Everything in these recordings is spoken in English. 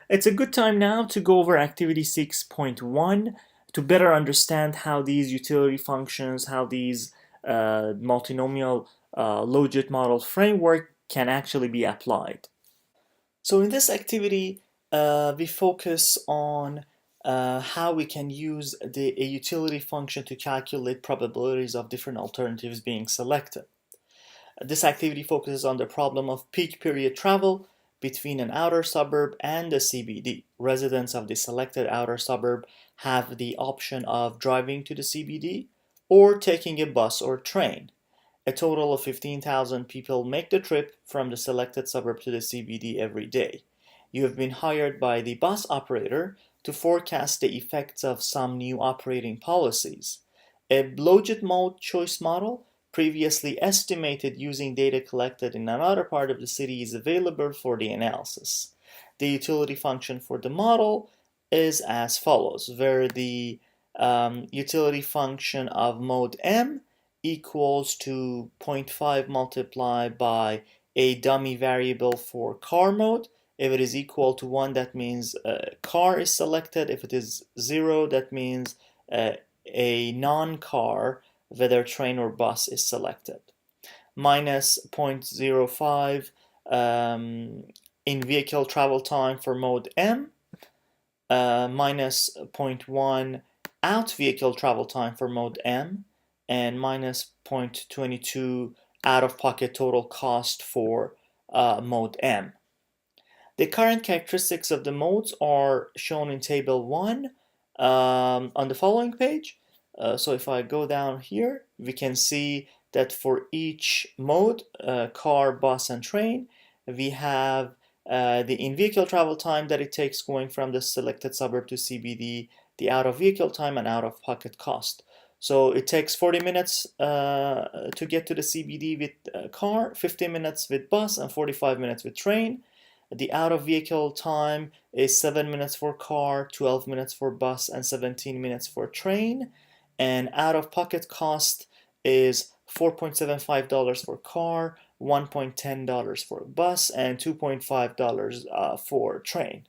It's a good time now to go over activity 6.1 to better understand how these utility functions, how these multinomial logit model framework can actually be applied. So in this activity, we focus on how we can use a utility function to calculate probabilities of different alternatives being selected. This activity focuses on the problem of peak period travel between an outer suburb and the CBD. Residents of the selected outer suburb have the option of driving to the CBD or taking a bus or train. A total of 15,000 people make the trip from the selected suburb to the CBD every day. You have been hired by the bus operator to forecast the effects of some new operating policies. A logit mode choice model previously estimated using data collected in another part of the city is available for the analysis. The utility function for the model is as follows, where the utility function of mode M equals to 0.5 multiplied by a dummy variable for car mode. If it is equal to 1, that means car is selected. If it is 0, that means a non-car, whether train or bus, is selected. Minus 0.05 in vehicle travel time for mode M, minus 0.1 out vehicle travel time for mode M, and minus 0.22 out-of-pocket total cost for mode M. The current characteristics of the modes are shown in table 1 on the following page. So if I go down here, we can see that for each mode, car, bus, and train, we have the in-vehicle travel time that it takes going from the selected suburb to CBD, the out-of-vehicle time, and out-of-pocket cost. So it takes 40 minutes to get to the CBD with car, 50 minutes with bus, and 45 minutes with train. The out-of-vehicle time is 7 minutes for car, 12 minutes for bus, and 17 minutes for train. And out-of-pocket cost is $4.75 for car, $1.10 for bus, and $2.5 for train.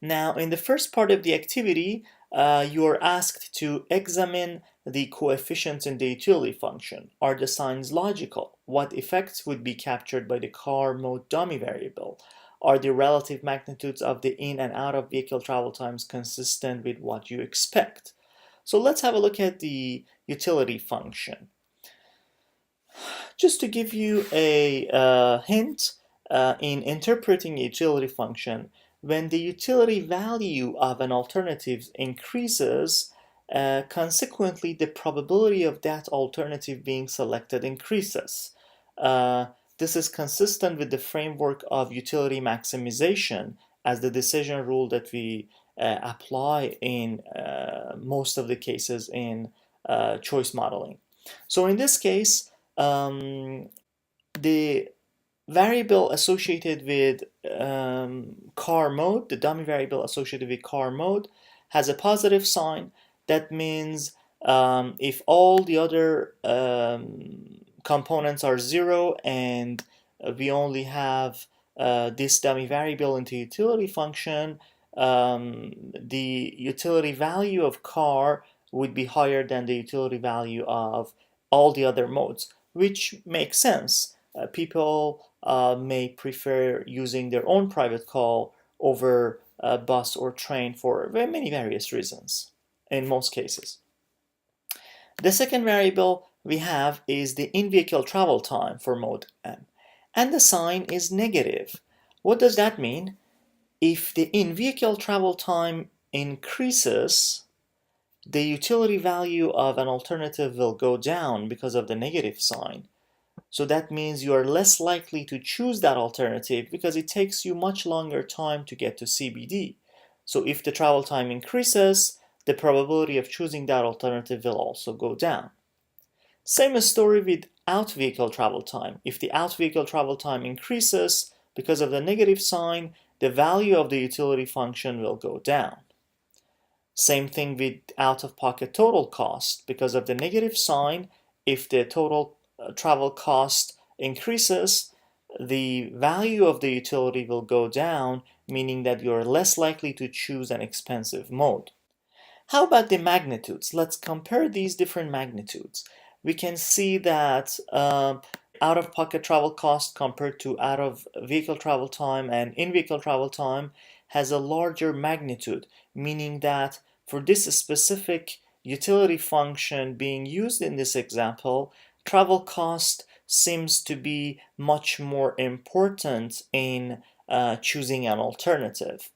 Now, in the first part of the activity, you are asked to examine the coefficients in the utility function. Are the signs logical? What effects would be captured by the car mode dummy variable? Are the relative magnitudes of the in and out of vehicle travel times consistent with what you expect? So let's have a look at the utility function. Just to give you a hint in interpreting a utility function, when the utility value of an alternative increases, consequently the probability of that alternative being selected increases. This is consistent with the framework of utility maximization as the decision rule that we apply in most of the cases in choice modeling. So in this case, the variable associated with car mode, the dummy variable associated with car mode, has a positive sign. That means if all the other components are 0 and we only have this dummy variable in the utility function, the utility value of car would be higher than the utility value of all the other modes, which makes sense. People may prefer using their own private car over bus or train for many various reasons in most cases. The second variable we have is the in-vehicle travel time for mode M, and the sign is negative. What does that mean? If the in-vehicle travel time increases, the utility value of an alternative will go down because of the negative sign. So that means you are less likely to choose that alternative because it takes you much longer time to get to CBD. So if the travel time increases, the probability of choosing that alternative will also go down. Same story with out-vehicle travel time. If the out-vehicle travel time increases because of the negative sign, the value of the utility function will go down. Same thing with out-of-pocket total cost. Because of the negative sign, if the total travel cost increases, the value of the utility will go down, meaning that you're less likely to choose an expensive mode. How about the magnitudes? Let's compare these different magnitudes. We can see that out-of-pocket travel cost compared to out-of-vehicle travel time and in-vehicle travel time has a larger magnitude, meaning that for this specific utility function being used in this example, travel cost seems to be much more important in choosing an alternative.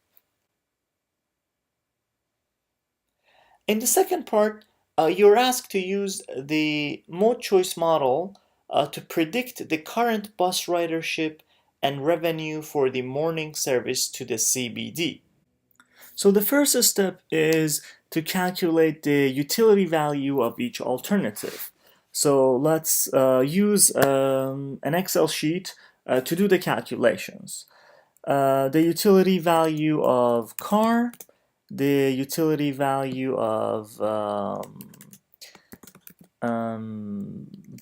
In the second part, you're asked to use the mode choice model to predict the current bus ridership and revenue for the morning service to the CBD. So the first step is to calculate the utility value of each alternative. So let's use an Excel sheet to do the calculations. The utility value of car, the utility value of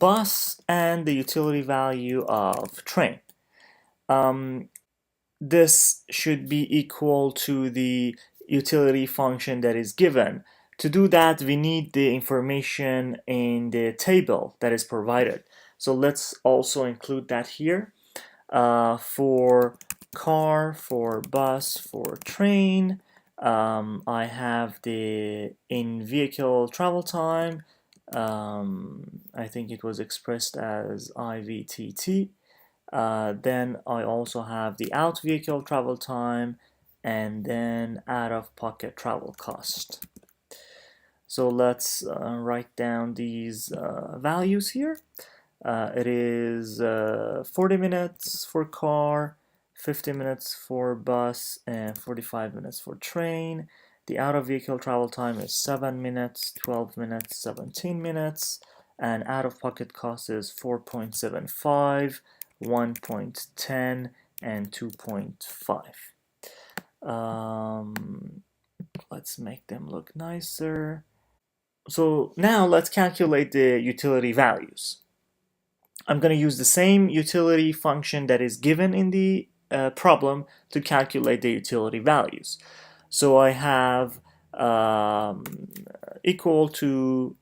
bus, and the utility value of train. This should be equal to the utility function that is given. To do that, we need the information in the table that is provided. So let's also include that here. For car, for bus, for train, I have the in-vehicle travel time. I think it was expressed as IVTT. Then I also have the out-vehicle travel time and then out-of-pocket travel cost. So let's write down these values here. It is 40 minutes for car, 50 minutes for bus, and 45 minutes for train. The out-of-vehicle travel time is 7 minutes, 12 minutes, 17 minutes, and out-of-pocket cost is 4.75, 1.10, and 2.5. Let's make them look nicer. So now let's calculate the utility values. I'm going to use the same utility function that is given in the problem to calculate the utility values. So I have equal to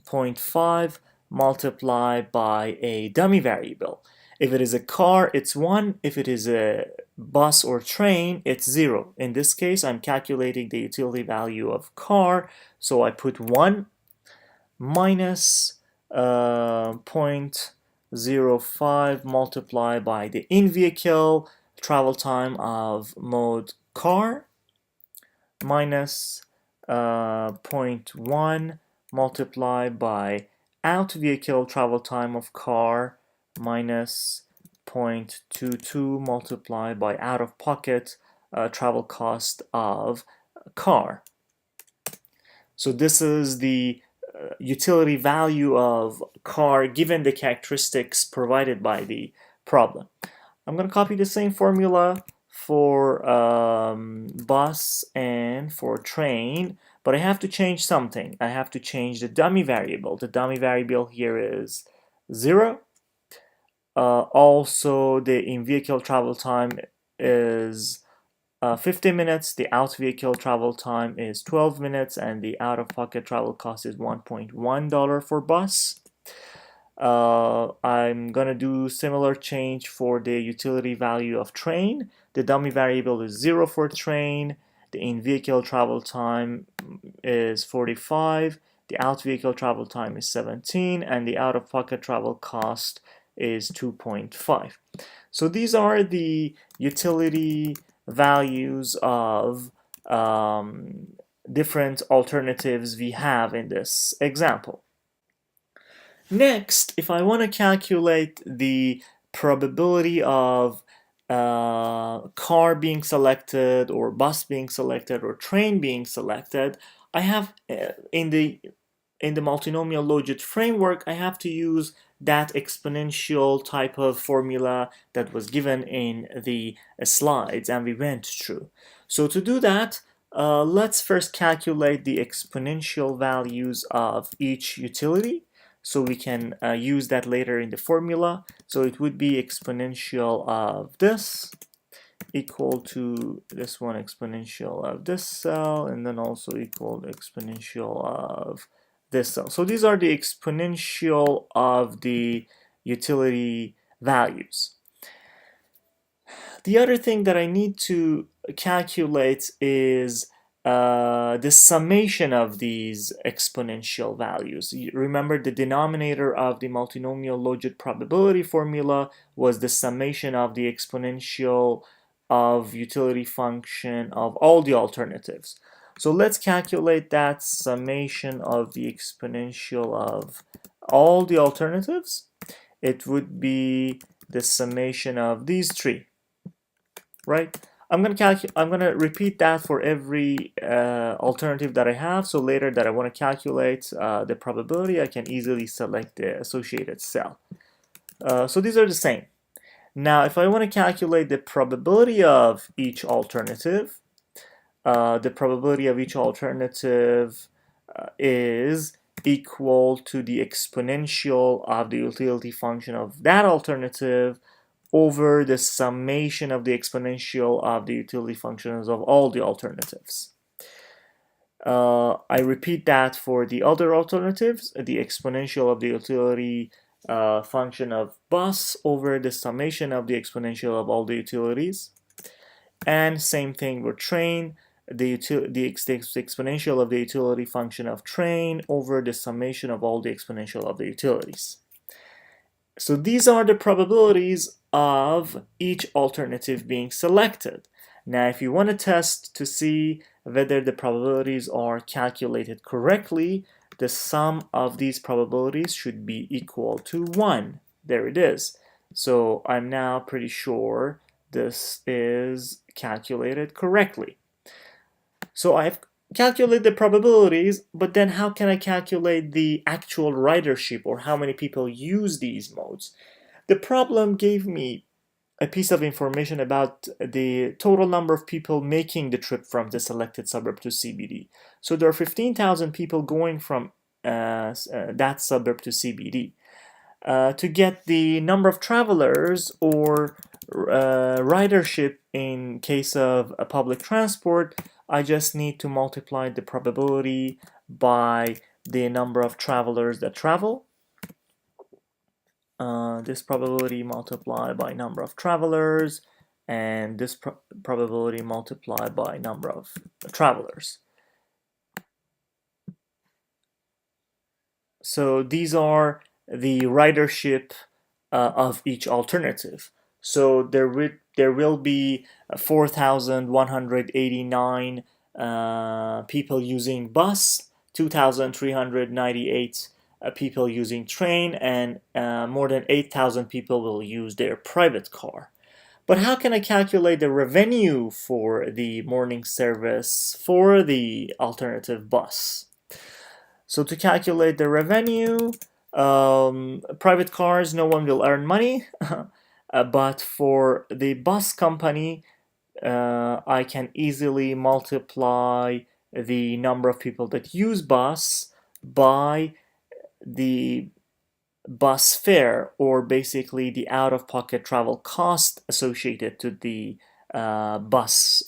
0.5 multiplied by a dummy variable. If it is a car, it's 1. If it is a bus or train, it's 0. In this case, I'm calculating the utility value of car, so I put 1 minus 0.05 multiplied by the in-vehicle travel time of mode car minus 0.1 multiplied by out-vehicle travel time of car minus 0.22 multiplied by out-of-pocket travel cost of car. So this is the utility value of car given the characteristics provided by the problem. I'm going to copy the same formula for bus and for train, but I have to change something. I have to change the dummy variable. The dummy variable here is 0. Also, the in-vehicle travel time is 50 minutes, the out-vehicle travel time is 12 minutes, and the out-of-pocket travel cost is $1.1 for bus. I'm gonna do similar change for the utility value of train. The dummy variable is 0 for train, the in-vehicle travel time is 45, the out-vehicle travel time is 17, and the out-of-pocket travel cost is 2.5. So these are the utility values of different alternatives we have in this example. Next, if I want to calculate the probability of car being selected or bus being selected or train being selected, I have in the multinomial logit framework, I have to use that exponential type of formula that was given in the slides and we went through. So to do that, let's first calculate the exponential values of each utility. so we can use that later in the formula. So it would be exponential of this equal to this one exponential of this cell, and then also equal to exponential of this cell. So these are the exponential of the utility values. The other thing that I need to calculate is the summation of these exponential values. Remember, the denominator of the multinomial logit probability formula was the summation of the exponential of utility function of all the alternatives. So let's calculate that summation of the exponential of all the alternatives. It would be the summation of these three, right? I'm gonna repeat that for every alternative that I have. So later that I want to calculate the probability, I can easily select the associated cell. So these are the same. Now, if I want to calculate the probability of each alternative, the probability of each alternative is equal to the exponential of the utility function of that alternative over the summation of the exponential of the utility functions of all the alternatives. I repeat that for the other alternatives, the exponential of the utility function of bus over the summation of the exponential of all the utilities. And same thing with train, the exponential of the utility function of train over the summation of all the exponential of the utilities. So these are the probabilities of each alternative being selected. Now, if you want to test to see whether the probabilities are calculated correctly, the sum of these probabilities should be equal to 1. There it is. So I'm now pretty sure this is calculated correctly. So I've calculated the probabilities, but then how can I calculate the actual ridership, or how many people use these modes? The problem gave me a piece of information about the total number of people making the trip from the selected suburb to CBD. So there are 15,000 people going from that suburb to CBD. To get the number of travelers or ridership in case of a public transport, I just need to multiply the probability by the number of travelers that travel. This probability multiplied by number of travelers, and this probability multiplied by number of travelers. So these are the ridership of each alternative. So there will be 4,189 people using bus, 2,398 people using train, and more than 8,000 people will use their private car. But how can I calculate the revenue for the morning service for the alternative bus? So to calculate the revenue, private cars, no one will earn money. But for the bus company, I can easily multiply the number of people that use bus by the bus fare, or basically the out-of-pocket travel cost associated to the bus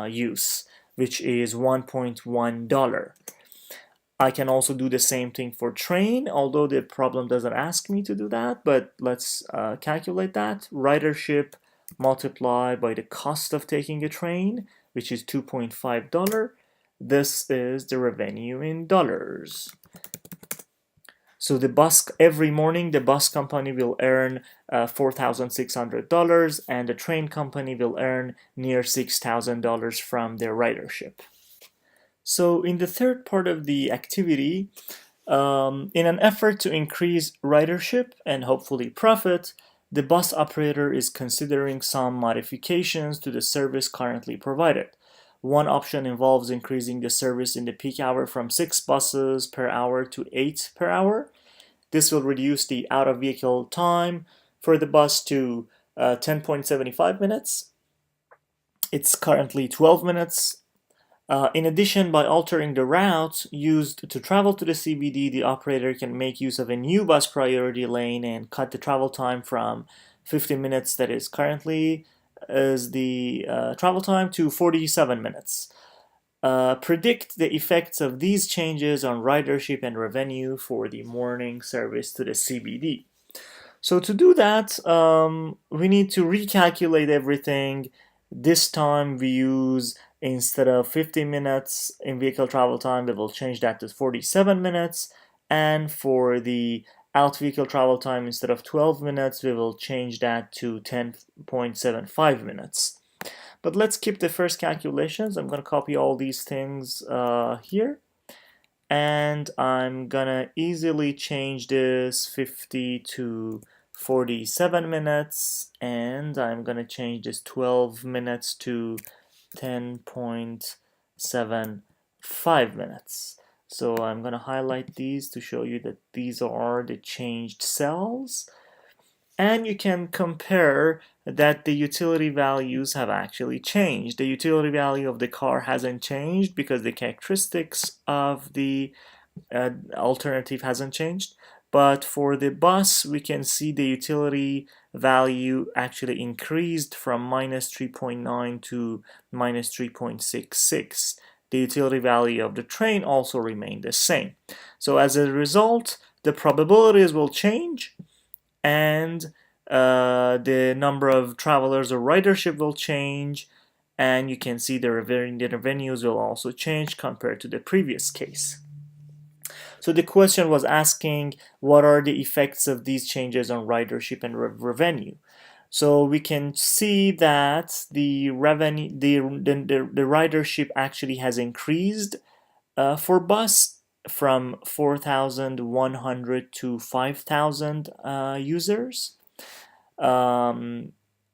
use, which is $1.1. I can also do the same thing for train, although the problem doesn't ask me to do that, but let's calculate that. Ridership multiplied by the cost of taking a train, which is $2.5. This is the revenue in dollars. So the bus, every morning the bus company will earn $4,600, and the train company will earn near $6,000 from their ridership. So in the third part of the activity, in an effort to increase ridership and hopefully profit, the bus operator is considering some modifications to the service currently provided. One option involves increasing the service in the peak hour from 6 buses per hour to 8 per hour. This will reduce the out-of-vehicle time for the bus to 10.75 minutes. It's currently 12 minutes. In addition, by altering the routes used to travel to the CBD, the operator can make use of a new bus priority lane and cut the travel time from 50 minutes that is currently is the travel time to 47 minutes. Predict the effects of these changes on ridership and revenue for the morning service to the CBD. So to do that, we need to recalculate everything. This time we use, instead of 50 minutes in vehicle travel time, we will change that to 47 minutes. And for the out vehicle travel time, instead of 12 minutes, we will change that to 10.75 minutes. But let's keep the first calculations. I'm going to copy all these things here. And I'm gonna easily change this 50 to 47 minutes, and I'm gonna change this 12 minutes to 10.75 minutes. So I'm gonna highlight these to show you that these are the changed cells. And you can compare that the utility values have actually changed. The utility value of the car hasn't changed because the characteristics of the alternative hasn't changed. But for the bus, we can see the utility value actually increased from minus 3.9 to minus 3.66. The utility value of the train also remained the same. So as a result, the probabilities will change, and the number of travelers or ridership will change, and you can see the revenues will also change compared to the previous case. So the question was asking what are the effects of these changes on ridership and revenue. So we can see that the revenue, the ridership actually has increased for bus from 4,100 to 5,000 users.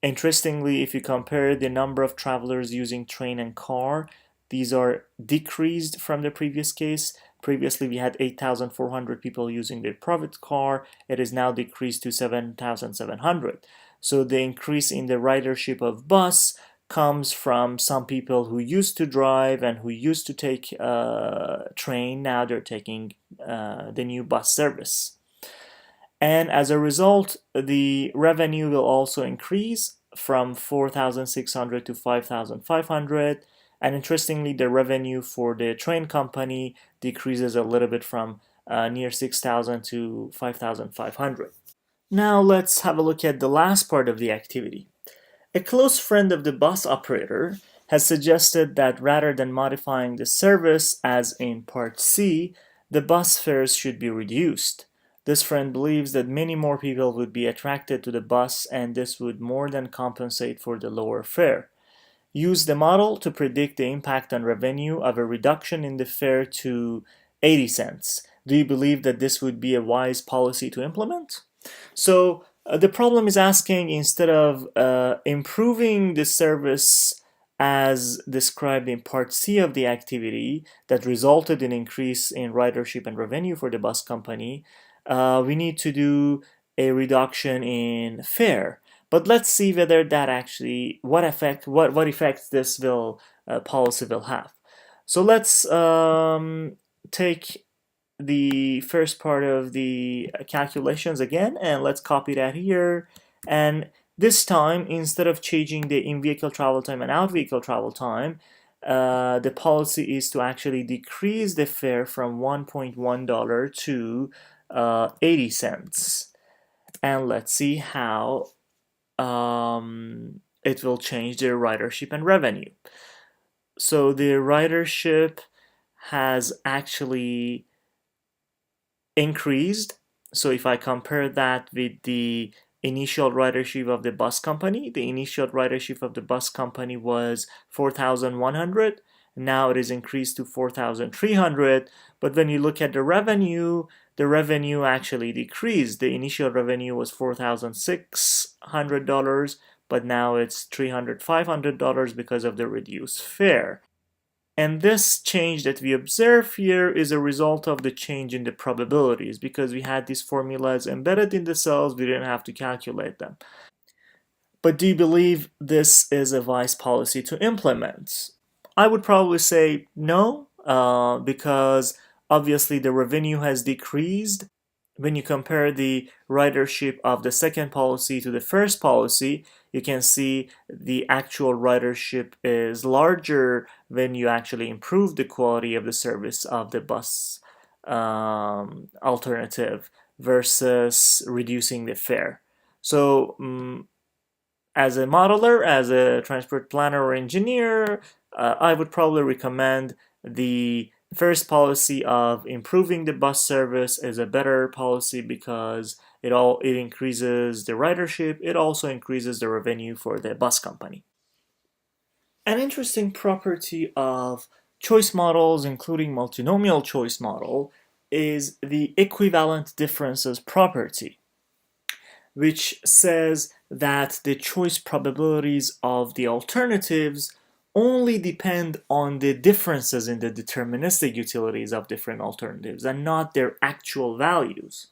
Interestingly, if you compare the number of travelers using train and car, these are decreased from the previous case. Previously, we had 8,400 people using their private car. It is now decreased to 7,700. So the increase in the ridership of bus comes from some people who used to drive and who used to take train. Now they're taking the new bus service. And as a result, the revenue will also increase from 4,600 to 5,500. And interestingly, the revenue for the train company decreases a little bit from near 6,000 to 5,500. Now let's have a look at the last part of the activity. A close friend of the bus operator has suggested that rather than modifying the service as in Part C, the bus fares should be reduced. This friend believes that many more people would be attracted to the bus, and this would more than compensate for the lower fare. Use the model to predict the impact on revenue of a reduction in the fare to 80 cents. Do you believe that this would be a wise policy to implement? So the problem is asking, instead of improving the service as described in Part C of the activity that resulted in increase in ridership and revenue for the bus company, we need to do a reduction in fare. But let's see whether that actually, what effects this policy will have. So let's take the first part of the calculations again, and let's copy that here. And this time, instead of changing the in-vehicle travel time and out-vehicle travel time, the policy is to actually decrease the fare from $1.1 to 80 cents. And let's see how it will change the ridership and revenue. So the ridership has actually increased. So if I compare that with the initial ridership of the bus company, the initial ridership of the bus company was 4,100. Now it is increased to 4,300. But when you look at the revenue actually decreased. The initial revenue was $4,600, but now it's $500 because of the reduced fare. And this change that we observe here is a result of the change in the probabilities, because we had these formulas embedded in the cells, we didn't have to calculate them. But do you believe this is a wise policy to implement? I would probably say no, because obviously the revenue has decreased. When you compare the ridership of the second policy to the first policy, you can see the actual ridership is larger when you actually improve the quality of the service of the bus alternative versus reducing the fare. So, as a modeler, as a transport planner or engineer, I would probably recommend the first policy of improving the bus service is a better policy because it increases the ridership. It also increases the revenue for the bus company. An interesting property of choice models, including multinomial choice model, is the equivalent differences property, which says that the choice probabilities of the alternatives only depend on the differences in the deterministic utilities of different alternatives and not their actual values.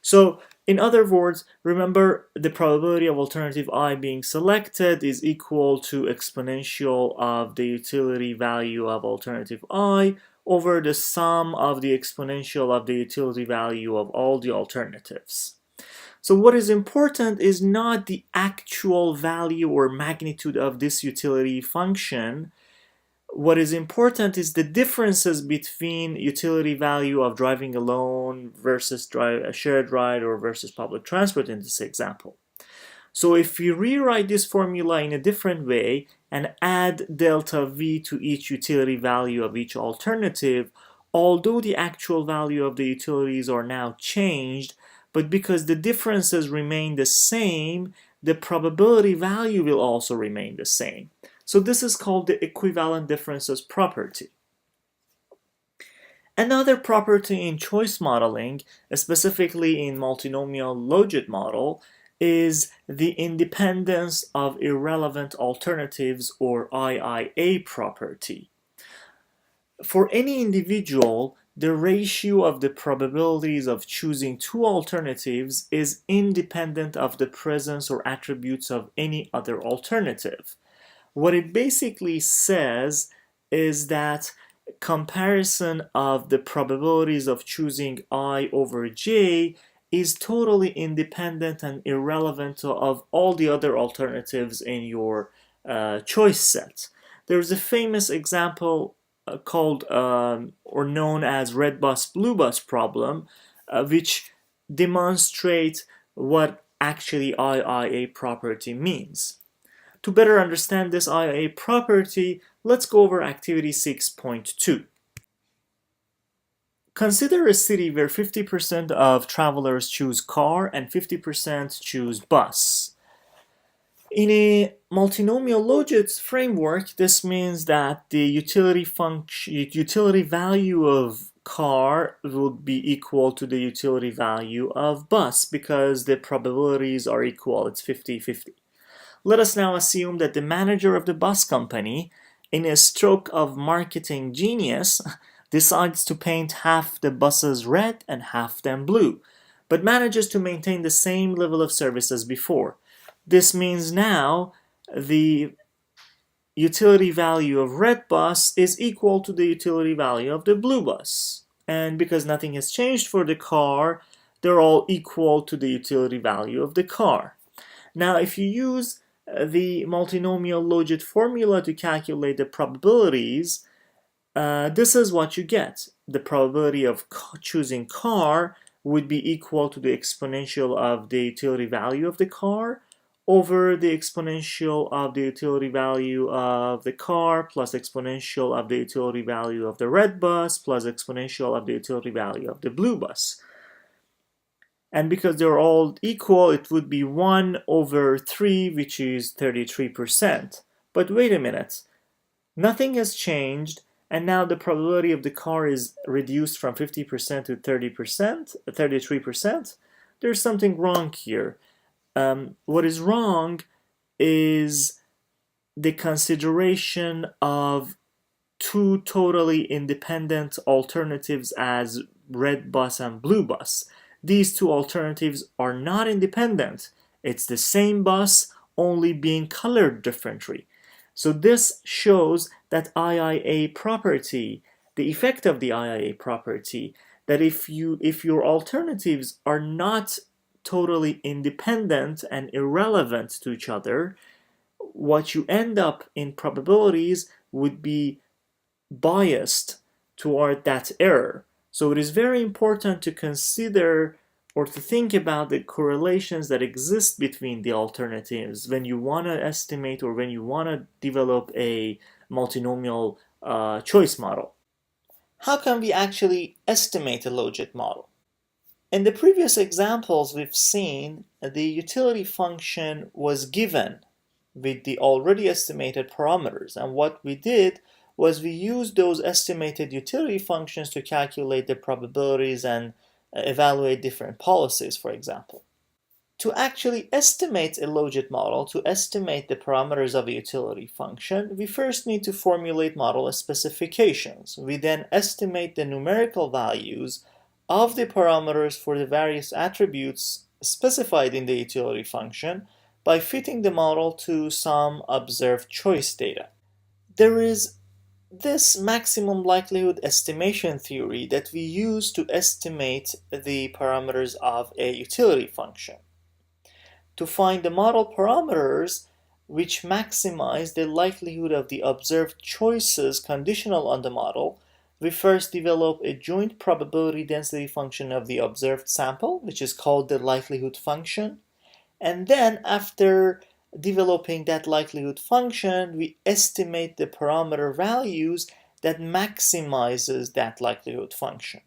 So, in other words, remember the probability of alternative I being selected is equal to exponential of the utility value of alternative I over the sum of the exponential of the utility value of all the alternatives. So what is important is not the actual value or magnitude of this utility function. What is important is the differences between utility value of driving alone versus a shared ride or versus public transport in this example. So if we rewrite this formula in a different way and add delta V to each utility value of each alternative, although the actual value of the utilities are now changed, but because the differences remain the same, the probability value will also remain the same. So this is called the equivalent differences property. Another property in choice modeling, specifically in multinomial logit model, is the independence of irrelevant alternatives, or IIA property. For any individual, the ratio of the probabilities of choosing two alternatives is independent of the presence or attributes of any other alternative. What it basically says is that comparison of the probabilities of choosing I over J is totally independent and irrelevant of all the other alternatives in your choice set. There's a famous example called or known as red bus blue bus problem, which demonstrates what actually IIA property means. To better understand this IIA property, let's go over activity 6.2. Consider a city where 50% of travelers choose car and 50% choose bus. In a multinomial logit framework, this means that the utility value of car would be equal to the utility value of bus because the probabilities are equal. It's 50-50. Let us now assume that the manager of the bus company, in a stroke of marketing genius, decides to paint half the buses red and half them blue, but manages to maintain the same level of service as before. This means now the utility value of red bus is equal to the utility value of the blue bus. And because nothing has changed for the car, they're all equal to the utility value of the car. Now, if you use the multinomial logit formula to calculate the probabilities, this is what you get. The probability of choosing car would be equal to the exponential of the utility value of the car over the exponential of the utility value of the car plus exponential of the utility value of the red bus plus exponential of the utility value of the blue bus. And because they're all equal, it would be 1 over 3, which is 33%. But wait a minute. Nothing has changed, and now the probability of the car is reduced from 50% to 30%, 33%. There's something wrong here. What is wrong is the consideration of two totally independent alternatives as red bus and blue bus. These two alternatives are not independent. It's the same bus, only being colored differently. So this shows that IIA property, the effect of the IIA property, that if your alternatives are not totally independent and irrelevant to each other, what you end up in probabilities would be biased toward that error. So it is very important to consider or to think about the correlations that exist between the alternatives when you want to estimate or when you want to develop a multinomial choice model. How can we actually estimate a logit model? In the previous examples we've seen, the utility function was given with the already estimated parameters, and what we did was we used those estimated utility functions to calculate the probabilities and evaluate different policies, for example. To actually estimate a logit model, to estimate the parameters of a utility function, we first need to formulate model specifications. We then estimate the numerical values of the parameters for the various attributes specified in the utility function by fitting the model to some observed choice data. There is this maximum likelihood estimation theory that we use to estimate the parameters of a utility function. To find the model parameters which maximize the likelihood of the observed choices conditional on the model, we first develop a joint probability density function of the observed sample, which is called the likelihood function. And then after developing that likelihood function, we estimate the parameter values that maximizes that likelihood function.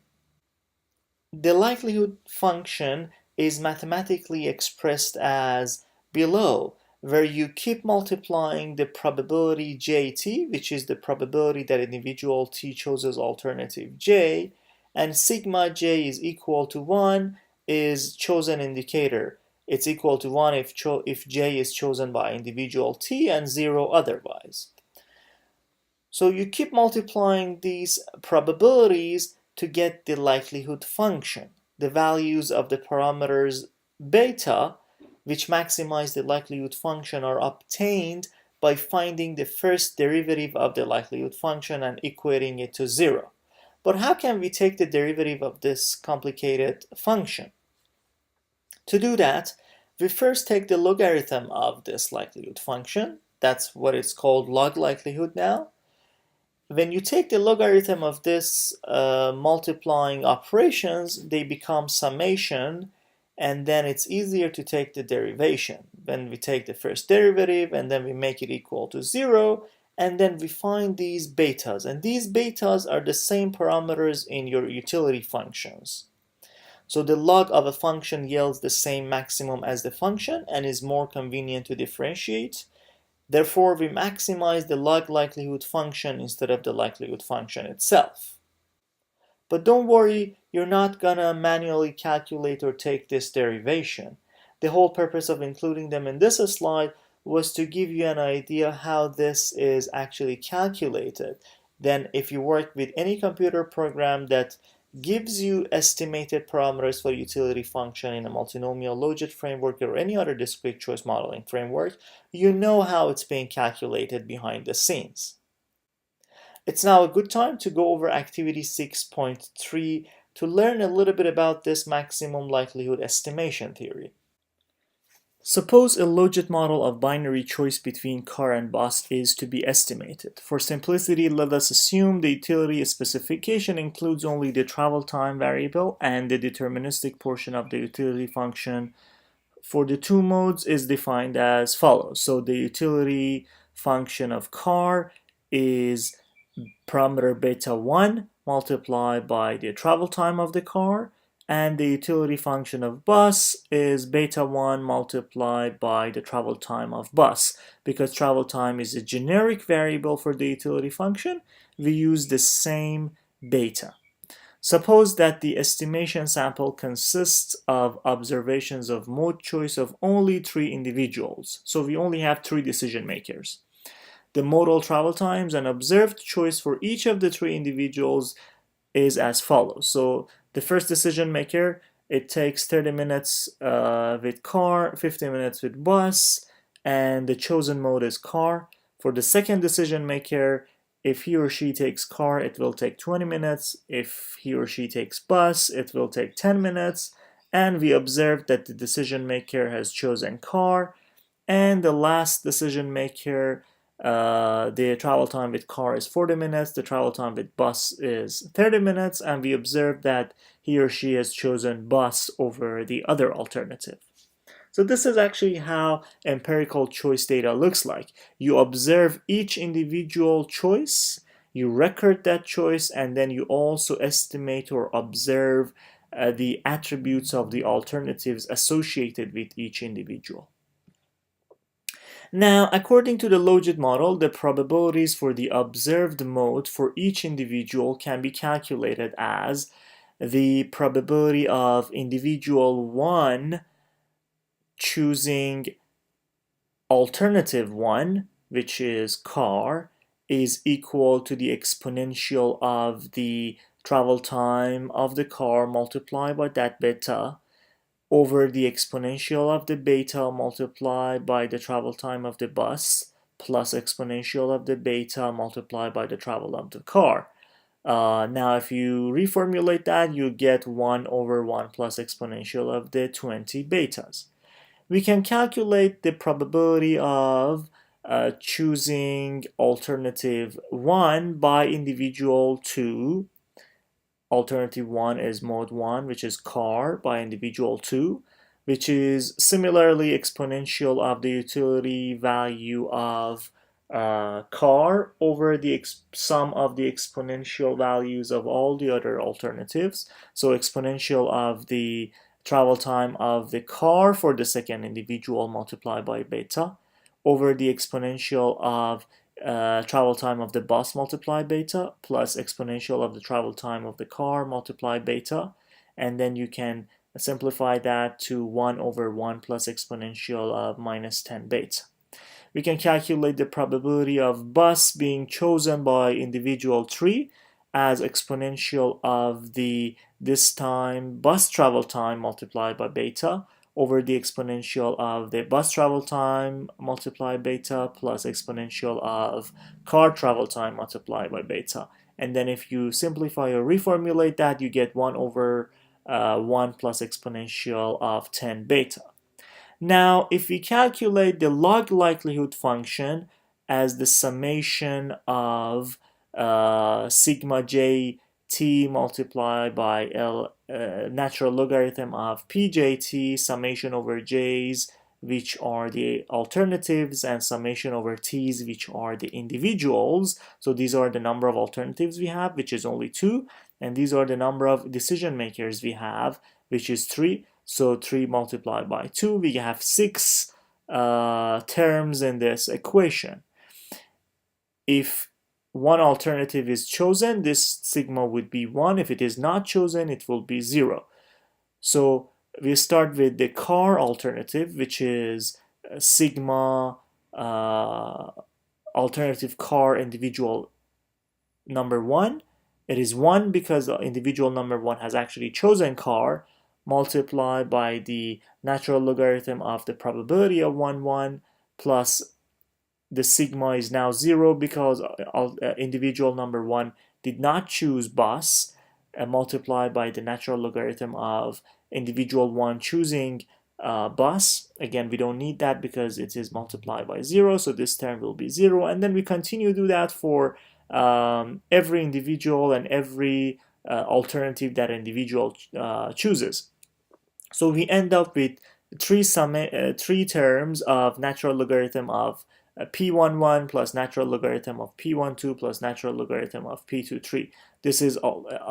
The likelihood function is mathematically expressed as below, where you keep multiplying the probability jt, which is the probability that individual t chooses alternative j, and sigma j is equal to 1 is chosen indicator. It's equal to 1 if j is chosen by individual t and 0 otherwise. So you keep multiplying these probabilities to get the likelihood function. The values of the parameters beta, which maximize the likelihood function, are obtained by finding the first derivative of the likelihood function and equating it to 0. But how can we take the derivative of this complicated function? To do that, we first take the logarithm of this likelihood function. That's what it's called, log likelihood now. When you take the logarithm of this multiplying operations, they become summation, and then it's easier to take the derivation. When we take the first derivative and then we make it equal to 0, and then we find these betas, and these betas are the same parameters in your utility functions. So the log of a function yields the same maximum as the function and is more convenient to differentiate. Therefore, we maximize the log likelihood function instead of the likelihood function itself. But don't worry, you're not gonna manually calculate or take this derivation. The whole purpose of including them in this slide was to give you an idea how this is actually calculated. Then if you work with any computer program that gives you estimated parameters for utility function in a multinomial logit framework or any other discrete choice modeling framework, you know how it's being calculated behind the scenes. It's now a good time to go over activity 6.3 to learn a little bit about this maximum likelihood estimation theory. Suppose a logit model of binary choice between car and bus is to be estimated. For simplicity, let us assume the utility specification includes only the travel time variable and the deterministic portion of the utility function for the two modes is defined as follows. So the utility function of car is parameter beta 1 multiplied by the travel time of the car, and the utility function of bus is beta 1 multiplied by the travel time of bus. Because travel time is a generic variable for the utility function, we use the same beta. Suppose that the estimation sample consists of observations of mode choice of only 3 individuals. So we only have 3 decision makers. The modal travel times and observed choice for each of the 3 individuals is as follows. So the first decision maker, it takes 30 minutes with car, 50 minutes with bus, and the chosen mode is car. For the second decision maker, if he or she takes car, it will take 20 minutes. If he or she takes bus, it will take 10 minutes. And we observe that the decision maker has chosen car. And the last decision maker, the travel time with car is 40 minutes, the travel time with bus is 30 minutes, and we observe that he or she has chosen bus over the other alternative. So this is actually how empirical choice data looks like. You observe each individual choice, you record that choice, and then you also estimate or observe the attributes of the alternatives associated with each individual. Now, according to the logit model, the probabilities for the observed mode for each individual can be calculated as the probability of individual 1 choosing alternative 1, which is car, is equal to the exponential of the travel time of the car multiplied by that beta over the exponential of the beta multiplied by the travel time of the bus plus exponential of the beta multiplied by the travel of the car. Now if you reformulate that, you get 1 over 1 plus exponential of the 20 betas. We can calculate the probability of choosing alternative 1 by individual 2. Alternative 1 is mode 1, which is car, by individual 2, which is similarly exponential of the utility value of car over the sum of the exponential values of all the other alternatives. So exponential of the travel time of the car for the second individual multiplied by beta over the exponential of travel time of the bus multiplied beta plus exponential of the travel time of the car multiplied beta, and then you can simplify that to 1 over 1 plus exponential of minus 10 beta. We can calculate the probability of bus being chosen by individual 3 as exponential of this time bus travel time multiplied by beta over the exponential of the bus travel time multiplied beta plus exponential of car travel time multiplied by beta. And then if you simplify or reformulate that, you get 1 over 1 plus exponential of 10 beta. Now, if we calculate the log likelihood function as the summation of sigma j t multiplied by L natural logarithm of pjt summation over j's, which are the alternatives, and summation over t's, which are the individuals. So these are the number of alternatives we have, which is only 2, and these are the number of decision makers we have, which is 3. So 3 multiplied by 2, we have 6 terms in this equation. If one alternative is chosen, this sigma would be 1. If it is not chosen, it will be 0. So we start with the car alternative, which is sigma alternative car individual number 1. It is 1 because individual number 1 has actually chosen car, multiplied by the natural logarithm of the probability of 1, 1, plus the sigma is now 0 because individual number 1 did not choose bus, multiplied by the natural logarithm of individual 1 choosing bus. Again, we don't need that because it is multiplied by 0, so this term will be 0. And then we continue to do that for every individual and every alternative that individual chooses. So we end up with three terms of natural logarithm of p11 plus natural logarithm of p12 plus natural logarithm of p23. This is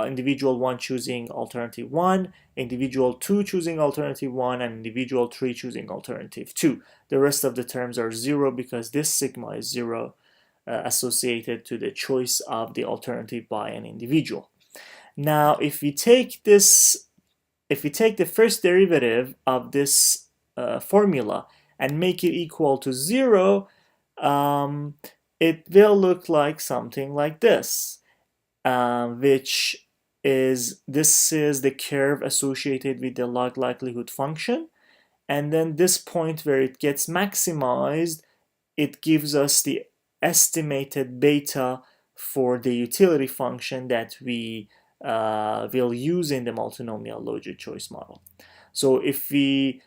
individual 1 choosing alternative 1, individual 2 choosing alternative 1, and individual 3 choosing alternative 2. The rest of the terms are 0 because this sigma is 0 associated to the choice of the alternative by an individual. Now, if we take the first derivative of this formula and make it equal to 0, it will look like something like this, which is, this is the curve associated with the log likelihood function, and then this point where it gets maximized, it gives us the estimated beta for the utility function that we will use in the multinomial logit choice model. So if we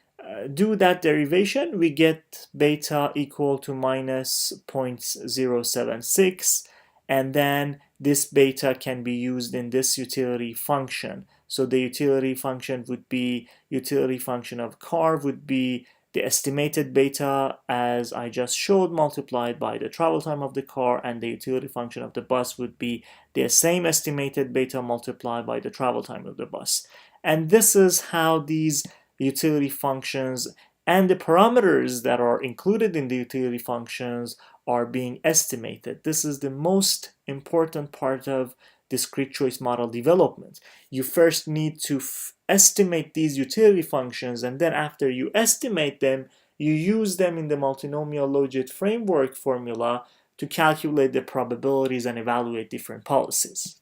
do that derivation, we get beta equal to minus 0.076, and then this beta can be used in this utility function. So the utility function would be, utility function of car would be the estimated beta, as I just showed, multiplied by the travel time of the car, and the utility function of the bus would be the same estimated beta multiplied by the travel time of the bus. And this is how these utility functions and the parameters that are included in the utility functions are being estimated. This is the most important part of discrete choice model development. You first need to estimate these utility functions, and then after you estimate them, you use them in the multinomial logit framework formula to calculate the probabilities and evaluate different policies.